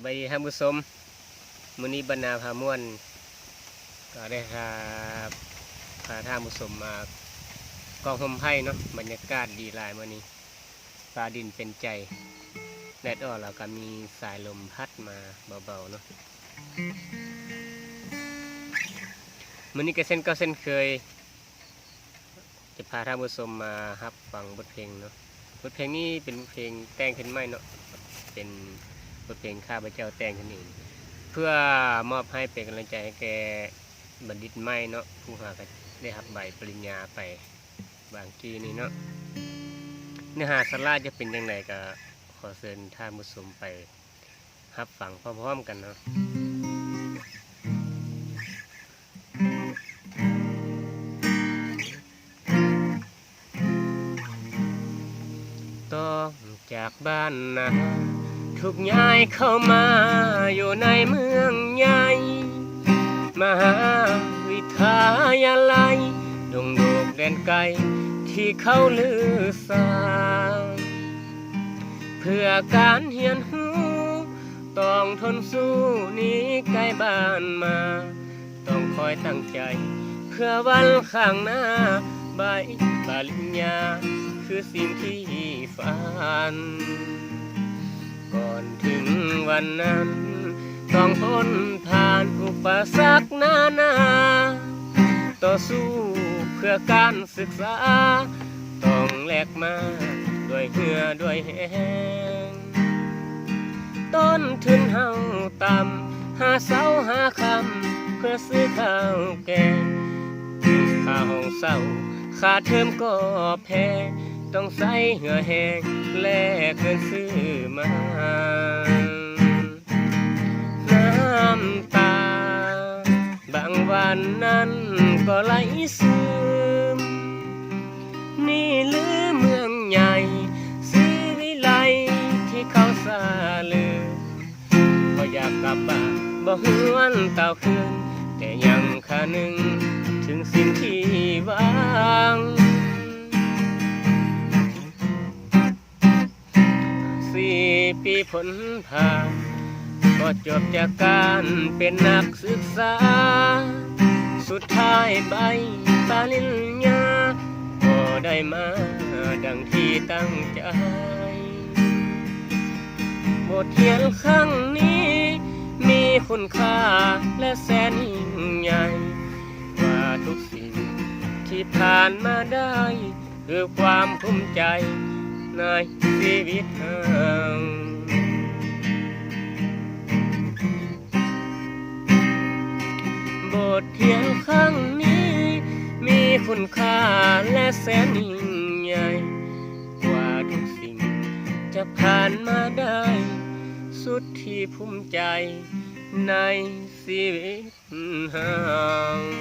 บายดีท่านผู้ชมมื้อนี้บรรณาพาม่วนก็ได้พาท่านผู้ชมมากองห่มไผ่เนาะบรรยากาศดีหลายมื้อนี้ฟ้าดินเป็นใจแดดออกแล้วก็มีสายลมพัดมาเบาๆเนาะมื้อนี้ก็เส้นเคยจะพาท่านผู้ชมมารับฟังบทเพลงเนาะบทเพลงนี้เป็นบทเพลงแต่งขึ้นใหม่เนาะเป็นบทเพลงข้าพเจ้าแต่งขึ้นเองเพื่อมอบให้เป็นกำลังใจให้แกบัณฑิตใหม่เนาะผู้หาได้รับใบปริญญาไปบางทีนี้เนาะเนื้อหาสาระจะเป็นยังไงก็ขอเชิญท่านผู้ชมไปรับฟังพร้อมๆกันเนาะต้องจากบ้านนาถูกย้ายเข้ามาอยู่ในเมืองใหญ่มหาวิทยาลัยดงโดกแดนไกลที่เขาลือสางเพื่อการเรียนรู้ต้องทนสู้หนีไกลบ้านมาต้องคอยตั้งใจเพื่อวันข้างหน้าใบปริญญาคือสิ่งที่ฝันก่อนถึงวันนั้นต้องทนผ่านอุปสรรคนานาต่อสู้เพื่อการศึกษาต้องแลกมาด้วยเหงื่อด้วยแห้งต้นทุนเฮาต่ำหาเสาหาคำเพื่อซื้อข้าวแกงค่าห้องเศร้าค่าเทอมก็แพงต้องใส่เหงื่อแห้งแลกเงินซื้อมาน้ำตาบางวันนั้นก็ไหลซึมนี่หรือเมืองใหญ่ศรีวิไลที่เขาสาลือก็อยากกลับบ้านบ่หวนเต่าคืนแต่ยังคานึงถึงสิ่งที่หวัง4 ปีผลผ่านก็จบจากการเป็นนักศึกษาสุดท้ายใบปริญญาก็ได้มาดังที่ตั้งใจบทเรียนครั้งนี้มีคุณค่าและแสนยิ่งใหญ่กว่าทุกสิ่งที่ผ่านมาได้คือความภูมิใจในชีวิตเราบทเรียนครั้งนี้มีคุณค่าและแสนยิ่งใหญ่กว่าทุกสิ่งจะผ่านมาได้สุดที่ภูมิใจในชีวิตเรา